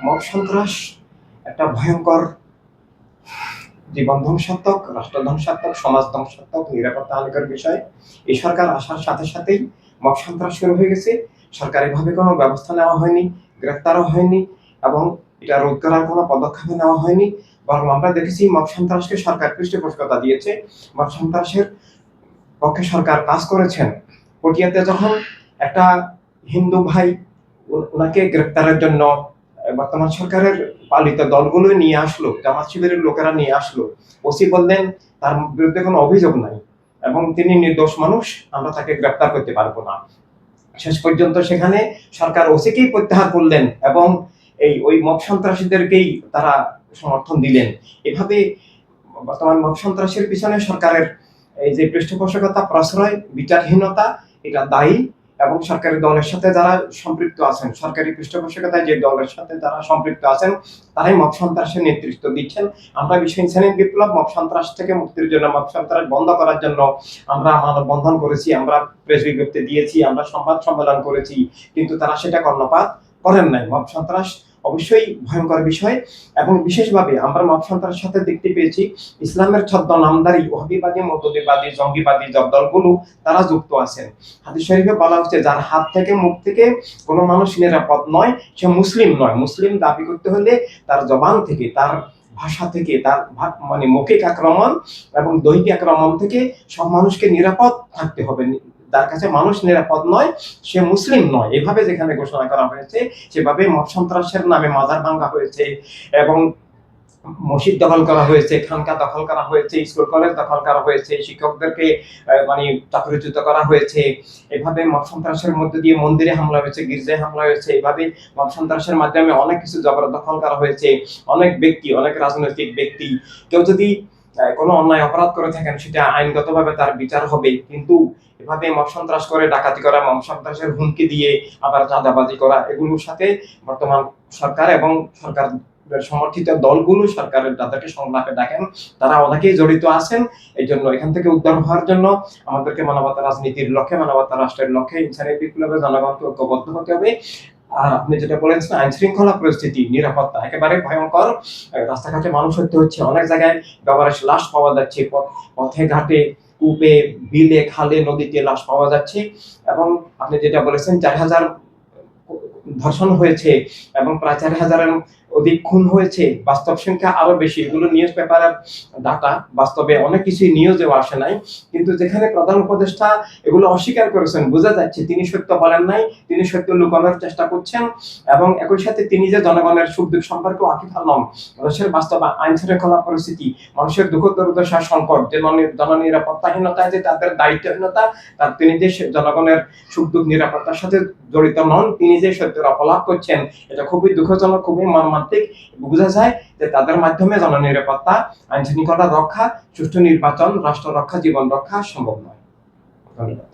Mob সন্ত্রাস একটা ভয়ঙ্কর জীবন ধ্বংসাত্মক, রাষ্ট্র ধ্বংসাত্মক, সমাজ ধ্বংসাত্মক, নিরাপত্তাহানিকর বিষয়। এই সরকার আসার সাথে সাথেই মব সন্ত্রাস শুরু হয়ে গেছে। সরকারিভাবে কোনো ব্যবস্থা নেওয়া হয়নি, গ্রেফতারও হয়নি এবং এটা রোধ করার কোনো পদক্ষেপ নেওয়া হয়নি। বরং আমরা দেখেছি মব সন্ত্রাসকে সরকার পৃষ্ঠপোষকতা দিয়েছে। মব সন্ত্রাসের পক্ষে সরকার কাজ করেছেন। পটিয়াতে যখন একটা হিন্দু ভাই ওনাকে গ্রেপ্তারের জন্য বর্তমান সরকারের পালিত দলগুলো নিয়ে আসলো, জামাত শিবিরের লোকেরা নিয়ে আসলো। ওসি বললেন তার বিরুদ্ধে কোনো অভিযোগ নাই এবং তিনি নির্দোষ মানুষ, আমরা তাকে গ্রেপ্তার করতে পারবো না। শেষ পর্যন্ত সেখানে সরকার ওসিকেই প্রত্যাহার করলেন এবং ওই মব সন্ত্রাসীদেরকেই তারা সমর্থন দিলেন। এভাবে বর্তমান মব সন্ত্রাসের পিছনে সরকারের এই যে পৃষ্ঠপোষকতা, প্রশ্রয়, বিচারহীনতা এটা দায়ী। এবং সরকারি দলের সাথে যারা সম্পৃক্ত আছেন, সরকারি পৃষ্ঠপোষকতায় যে দলের সাথে যারা সম্পৃক্ত আছেন, তারাই মব সন্ত্রাসের নেতৃত্ব দিচ্ছেন। আমরা বিশ্ব ইনসানিয়ত বিপ্লব মব সন্ত্রাস থেকে মুক্তির জন্য, মব সন্ত্রাস বন্ধ করার জন্য আমরা মানববন্ধন করেছি, আমরা প্রেস বিজ্ঞপ্তি দিয়েছি, আমরা সংবাদ সম্মেলন করেছি, কিন্তু তারা সেটা কর্ণপাত করেন নাই। মব সন্ত্রাস অবশ্যই ভয়ঙ্কর বিষয় এবং বিশেষভাবে আমরা মব সন্ত্রাসের সাথে দেখতে পেয়েছি ইসলামের ছদ্মনামধারী ওহাবিবাদী, মৌদুদিবাদী, জঙ্গিবাদী দলগুলো তারা যুক্ত আছেন। হাদিস শরীফে বলা হচ্ছে যার হাত থেকে, মুখ থেকে কোনো মানুষ নিরাপদ নয় সে মুসলিম নয়। মুসলিম দাবি করতে হলে তার জবান থেকে, তার ভাষা থেকে, তার মানে মৌখিক আক্রমণ এবং দৈহিক আক্রমণ থেকে সব মানুষকে নিরাপদ থাকতে হবে। যার কাছে মানুষ নিরাপদ নয় সে মুসলিম নয়, এভাবে যেখানে ঘোষণা করা হয়েছে সেভাবে মব সন্ত্রাসের নামে মাজার ভাঙা হয়েছে এবং মসজিদ দখল করা হয়েছে, খানকা দখল করা হয়েছে, স্কুল কলেজ দখল করা হয়েছে, শিক্ষকদেরকে মানে চাকরিচ্যুত করা হয়েছে। এভাবে মব সন্ত্রাসের মধ্যে দিয়ে মন্দিরে হামলা হয়েছে, গির্জায় হামলা হয়েছে। এভাবে মব সন্ত্রাসের মাধ্যমে অনেক কিছু জবরদখল করা হয়েছে। অনেক ব্যক্তি, অনেক রাজনৈতিক ব্যক্তি, কেউ যদি কোনো অন্যায় অপরাধ করে থাকেন সেটা আইনগতভাবে তার বিচার হবে, কিন্তু এভাবে মব সন্ত্রাস করে, ডাকাতি করা, মব সন্ত্রাসের হুমকি দিয়ে আবার চাঁদাবাজি করা, এগুলোর সাথে বর্তমান সরকার এবং সরকার সমর্থিত দলগুলো, সরকারের যাদেরকে সংলাপে ডাকেন, তারা অনেকেই জড়িত আছেন। এই জন্য এখান থেকে উদ্ধার হওয়ার জন্য আমাদেরকে মানবতা রাজনীতির লক্ষ্যে, মানবতা রাষ্ট্রের লক্ষ্যে ইনসানিয়ত বিপ্লবে জনগণকে ঐক্যবদ্ধ হতে হবে। আর আপনি যেটা বলেছেন আইন শৃঙ্খলা পরিস্থিতি, নিরাপত্তা একেবারে ভয়ঙ্কর। রাস্তাঘাটে মানুষ হত্যা হচ্ছে, অনেক জায়গায় ব্যবহারের লাশ পাওয়া যাচ্ছে, পথে ঘাটে, কূপে, বিলে, খালে, নদীতে লাশ পাওয়া যাচ্ছে। এবং আপনি যেটা বলেছেন 4,000 ধর্ষণ হয়েছে এবং প্রায় 4,000-এর অধিক খুন হয়েছে, বাস্তব সংখ্যা আরো বেশি। এগুলো নিউজ পেপারের ডাটা, বাস্তবে অনেক কিছুই নিউজেও আসে নাই। কিন্তু যেখানে প্রধান উপদেষ্টা এগুলো অস্বীকার করেছেন, বোঝা যাচ্ছে তিনি সত্য বলেন নাই, তিনি সত্য লুকানোর চেষ্টা করছেন। এবং একই সাথে তিনি যে জনগণের সুখ দুঃখ সম্পর্কে ওয়াকিবহাল নন। দেশের বাস্তব আইন শৃঙ্খলা পরিস্থিতি, মানুষের দুঃখ দুর্দশা, সংকট, যে জননিরাপত্তাহীনতা, যে তাদের দায়িত্বহীনতা, তার তিনি যে জনগণের সুখ দুঃখ নিরাপত্তার সাথে জড়িত নন, তিনি যে সত্যের অপলাপ করছেন, এটা খুবই দুঃখজনক, খুবই মর্মান্তিক। বোঝা যায় যে তাদের মাধ্যমে জননিরাপত্তা, আইন শৃঙ্খলা রক্ষা, সুষ্ঠু নির্বাচন, রাষ্ট্র রক্ষা, জীবন রক্ষা সম্ভব নয়। ধন্যবাদ।